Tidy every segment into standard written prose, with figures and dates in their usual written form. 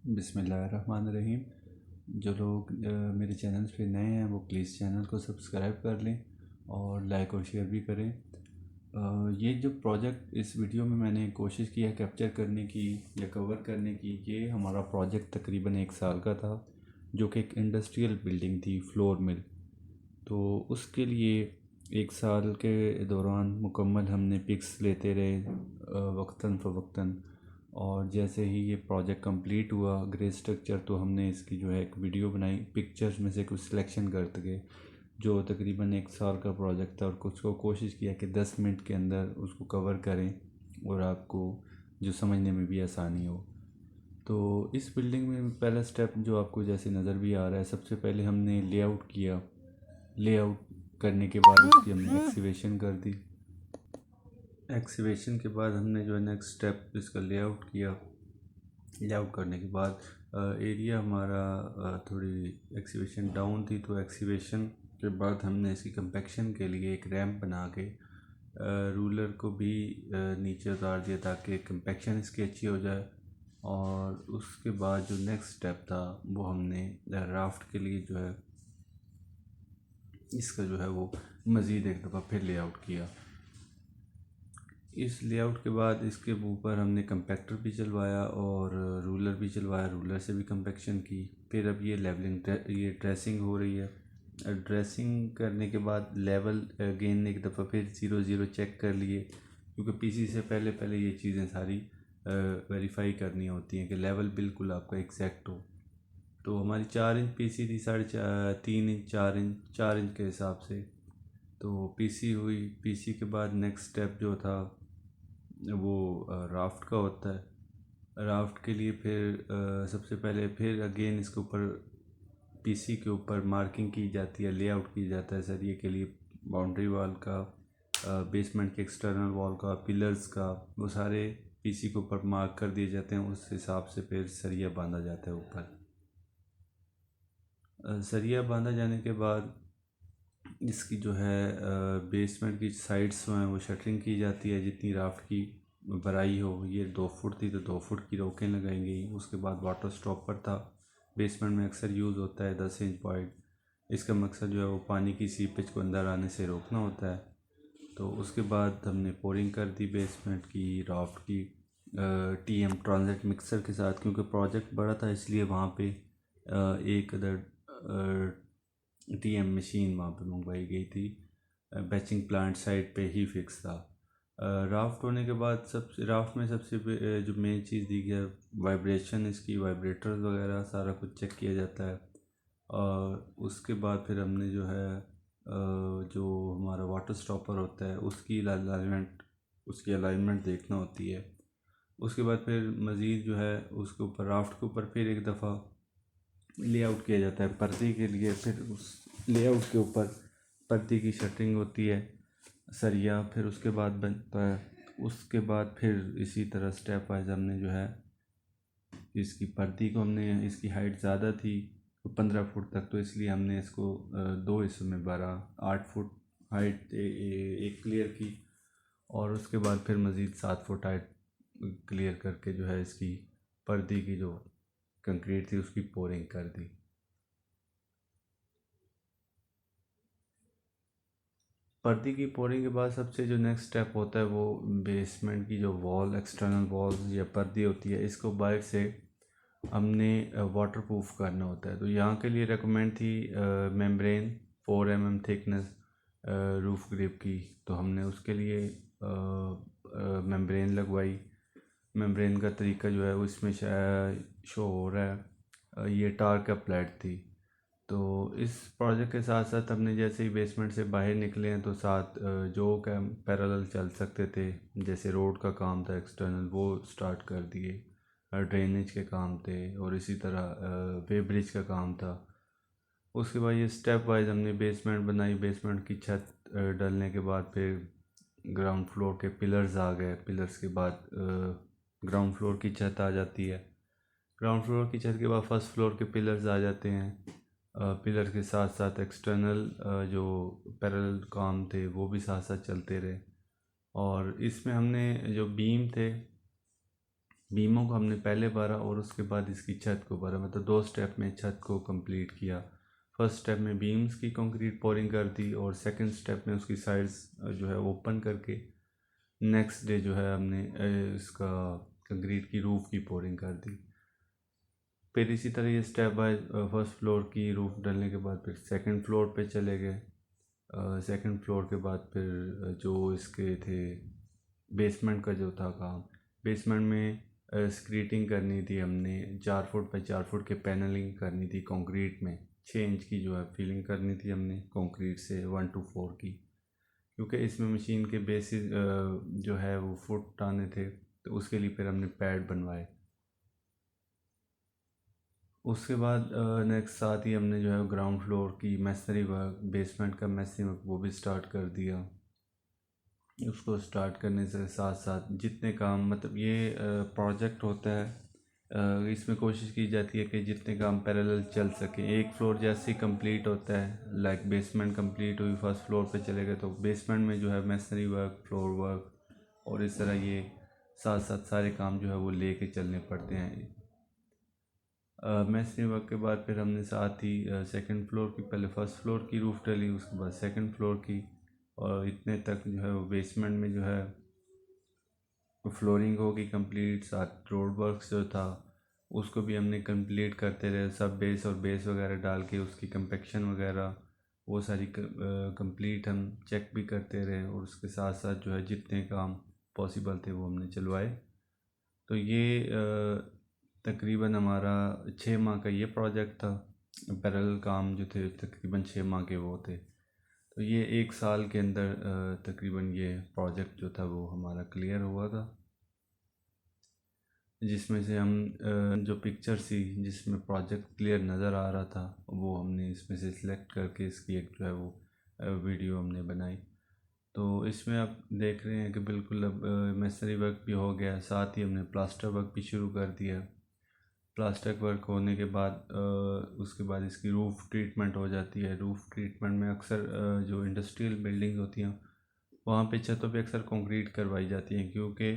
बिस्मिल्लाहिर्रहमानिर्रहीम। जो लोग मेरे चैनल पे नए हैं वो प्लीज़ चैनल को सब्सक्राइब कर लें और लाइक और शेयर भी करें। ये जो प्रोजेक्ट इस वीडियो में मैंने कोशिश की है कैप्चर करने की या कवर करने की, ये हमारा प्रोजेक्ट तकरीबन 1 साल का था, जो कि एक इंडस्ट्रियल बिल्डिंग थी, फ्लोर मिल। तो उसके लिए 1 साल के दौरान मुकम्मल हमने पिक्स लेते रहे वक्तन फ़वक्तन। और जैसे ही ये प्रोजेक्ट कंप्लीट हुआ ग्रे स्ट्रक्चर, तो हमने इसकी जो है एक वीडियो बनाई, पिक्चर्स में से कुछ सिलेक्शन करते गए। जो तकरीबन 1 साल का प्रोजेक्ट था और कुछ को कोशिश किया कि 10 मिनट के अंदर उसको कवर करें और आपको जो समझने में भी आसानी हो। तो इस बिल्डिंग में पहला स्टेप जो आपको जैसे नज़र भी आ रहा है, सबसे पहले हमने लेआउट किया। लेआउट करने के बाद उसकी हमने एक्सीवेशन कर दी। एक्सीवेशन के बाद हमने जो है नेक्स्ट स्टेप इसका लेआउट किया। लेआउट करने के बाद एरिया हमारा थोड़ी एक्सीवेशन डाउन थी, तो एक्सीवेशन के बाद हमने इसकी कंपैक्शन के लिए एक रैंप बना के रूलर को भी नीचे उतार दिया ताकि कंपैक्शन इसकी अच्छी हो जाए। और उसके बाद जो नेक्स्ट स्टेप था वो हमने राफ्ट के लिए जो है इसका जो है वो मज़ीद एक दफ़ा फिर लेआउट किया। इस लेआउट के बाद इसके ऊपर हमने कंपैक्टर भी चलवाया और रूलर भी चलवाया, रूलर से भी कंपैक्शन की। फिर अब ये लेवलिंग ये ड्रेसिंग हो रही है। ड्रेसिंग करने के बाद लेवल अगेन एक दफ़ा फिर 0 0 चेक कर लिए, क्योंकि पीसी से पहले पहले ये चीज़ें सारी वेरीफाई करनी होती हैं कि लेवल बिल्कुल आपका एग्जैक्ट हो। तो हमारी 4 इंच पीसी थी, 3.5 इंच 4 इंच के हिसाब से। तो पीसी हुई। पीसी के बाद नेक्स्ट स्टेप जो था वो राफ्ट का होता है। राफ्ट के लिए फिर सबसे पहले फिर अगेन इसके ऊपर पीसी के ऊपर मार्किंग की जाती है, लेआउट की जाता है सरिये के लिए, बाउंड्री वॉल का, बेसमेंट के एक्सटर्नल वॉल का, पिलर्स का, वो सारे पीसी के ऊपर मार्क कर दिए जाते हैं। उस हिसाब से फिर सरिया बांधा जाता है ऊपर। सरिया बांधा जाने के बाद इसकी जो है बेसमेंट की साइड्स जो हैं वो शटरिंग की जाती है, जितनी राफ्ट की भराई हो। ये 2 फुट थी तो 2 फुट की रोकें लगाई गई। उसके बाद वाटर स्टॉपर था, बेसमेंट में अक्सर यूज़ होता है, 10 इंच वाइड। इसका मकसद जो है वो पानी की सीपेज को अंदर आने से रोकना होता है। तो उसके बाद हमने पोरिंग कर दी बेसमेंट की, राफ्ट की, टीएम ट्रांजिट मिक्सर के साथ, क्योंकि प्रोजेक्ट बड़ा था इसलिए वहाँ पे एक अदर टीएम मशीन वहाँ पे मंगवाई गई थी। बैचिंग प्लांट साइट पे ही फिक्स था। राफ्ट होने के बाद सबसे राफ्ट में सबसे जो मेन चीज़ दी गया, वाइब्रेशन, इसकी वाइब्रेटर्स वगैरह सारा कुछ चेक किया जाता है। और उसके बाद फिर हमने जो है जो हमारा वाटर स्टॉपर होता है उसकी अलाइनमेंट देखना होती है। उसके बाद फिर मज़ीद जो है उसके ऊपर राफ्ट के ऊपर फिर एक दफ़ा लेआउट किया जाता है पर्दे के लिए। फिर उस लेआउट के ऊपर पर्दे की शटरिंग होती है, सरिया फिर उसके बाद बनता है। उसके बाद फिर इसी तरह स्टेप वाइज हमने जो है इसकी पर्दी को, हमने इसकी हाइट ज़्यादा थी 15 फुट तक, तो इसलिए हमने इसको 2 हिस्सों में भरा। 8 फुट हाइट एक क्लियर की और उसके बाद फिर मज़ीद 7 फुट हाइट क्लियर करके जो है इसकी पर्दी की जो कंक्रीट थी उसकी पोरिंग कर दी। पर्दी की पोरिंग के बाद सबसे जो नेक्स्ट स्टेप होता है वो बेसमेंट की जो वॉल, एक्सटर्नल वॉल्स या पर्दी होती है, इसको बाहर से हमने वाटर प्रूफ करना होता है। तो यहाँ के लिए रेकमेंड थी membrane 4 mm thickness roof grip की। तो हमने उसके लिए मेम्ब्रेन लगवाई। मेम्ब्रेन का तरीका जो है वो इसमें शो हो रहा है, ये टार्क अप्लाइड थी। तो इस प्रोजेक्ट के साथ साथ हमने जैसे ही बेसमेंट से बाहर निकले हैं तो साथ जो कैम पैरेलल चल सकते थे, जैसे रोड का काम था एक्सटर्नल, वो स्टार्ट कर दिए। ड्रेनेज के काम थे और इसी तरह वे ब्रिज का काम था। उसके बाद ये स्टेप वाइज हमने बेसमेंट बनाई। बेसमेंट की छत डलने के बाद फिर ग्राउंड फ्लोर के पिलर्स आ गए। पिलर्स के बाद ग्राउंड फ्लोर की छत आ जाती है। ग्राउंड फ्लोर की छत के बाद फर्स्ट फ्लोर के पिलर्स आ जाते हैं। पिलर के साथ साथ एक्सटर्नल जो पैरेलल काम थे वो भी साथ साथ चलते रहे। और इसमें हमने जो बीम थे बीमों को हमने पहले भरा और उसके बाद इसकी छत को भरा, मतलब 2 स्टेप में छत को कंप्लीट किया। फर्स्ट स्टेप में बीम्स की कंक्रीट पोरिंग कर दी और सेकंड स्टेप में उसकी साइड्स जो है ओपन करके नेक्स्ट डे जो है हमने इसका कंक्रीट की रूफ़ की पोरिंग कर दी। फिर इसी तरह ये स्टेप बाय फर्स्ट फ्लोर की रूफ़ डलने के बाद फिर सेकंड फ्लोर पे चले गए। सेकंड फ्लोर के बाद फिर जो इसके थे बेसमेंट का जो था काम, बेसमेंट में स्क्रीटिंग करनी थी हमने, 4 फुट बाई 4 फुट के पैनलिंग करनी थी कंक्रीट में, 6 इंच की जो है फिलिंग करनी थी हमने कंक्रीट से 1 to 4 की, क्योंकि इसमें मशीन के बेसिस जो है वो फुट आने थे, तो उसके लिए फिर हमने पैड बनवाए। उसके बाद नेक्स्ट साथ ही हमने जो है ग्राउंड फ्लोर की मैसनरी वर्क, बेसमेंट का मैसनरी वर्क वो भी स्टार्ट कर दिया। उसको स्टार्ट करने से साथ साथ जितने काम, मतलब ये प्रोजेक्ट होता है, इसमें कोशिश की जाती है कि जितने काम पैरेलल चल सके। एक फ्लोर जैसे ही कंप्लीट होता है, लाइक बेसमेंट कंप्लीट हुई, फर्स्ट फ्लोर पे चले गए, तो बेसमेंट में जो है मैसनरी वर्क, फ्लोर वर्क और इस तरह ये साथ साथ सारे काम जो है वो लेके चलने पड़ते हैं। मैसनरी वर्क के बाद फिर हमने साथ ही सेकंड फ्लोर की, पहले फर्स्ट फ्लोर की रूफ़ डली, उसके बाद सेकंड फ्लोर की, और इतने तक जो है वो बेसमेंट में जो है फ्लोरिंग होगी कंप्लीट। साथ रोड वर्क्स जो था उसको भी हमने कंप्लीट करते रहे, सब बेस और बेस वगैरह डाल के उसकी कंपेक्शन वगैरह वो सारी कंप्लीट हम चेक भी करते रहे, और उसके साथ साथ जो है जितने काम पॉसिबल थे वो हमने चलवाए। तो ये तकरीबन हमारा 6 माह का ये प्रोजेक्ट था। पैरेलल काम जो थे तकरीबन 6 माह के वो थे। तो ये 1 साल के अंदर तकरीबन ये प्रोजेक्ट जो था वो हमारा क्लियर हुआ था, जिसमें से हम जो पिक्चर थी जिसमें प्रोजेक्ट क्लियर नज़र आ रहा था वो हमने इसमें से सिलेक्ट करके इसकी एक जो है वो वीडियो हमने बनाई। तो इसमें आप देख रहे हैं कि बिल्कुल अब मैसनरी वर्क भी हो गया, साथ ही हमने प्लास्टर वर्क भी शुरू कर दिया। प्लास्टर वर्क होने के बाद उसके बाद इसकी रूफ़ ट्रीटमेंट हो जाती है। रूफ़ ट्रीटमेंट में अक्सर जो इंडस्ट्रियल बिल्डिंग होती हैं वहाँ पे छतों पे अक्सर कंक्रीट करवाई जाती हैं, क्योंकि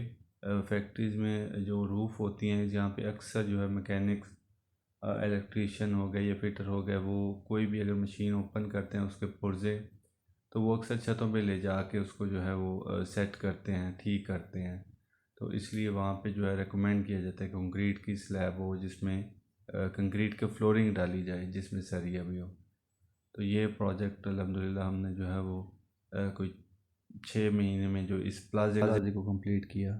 फैक्ट्रीज़ में जो रूफ़ होती हैं जहाँ पे अक्सर जो है मैकेनिक्स, इलेक्ट्रीशियन हो गए या फिटर हो गए, वो कोई भी अगर मशीन ओपन करते हैं उसके पुर्ज़े, तो वो अक्सर छतों पे ले जाके उसको जो है वो सेट करते हैं, ठीक करते हैं। तो इसलिए वहाँ पे जो है रेकमेंड किया जाता है कंक्रीट की स्लैब हो जिसमें कंक्रीट की फ्लोरिंग डाली जाए जिसमें सरिया भी हो। तो ये प्रोजेक्ट अल्हम्दुलिल्लाह हमने जो है वो कोई 6 महीने में जो इस प्लाजे को कंप्लीट किया।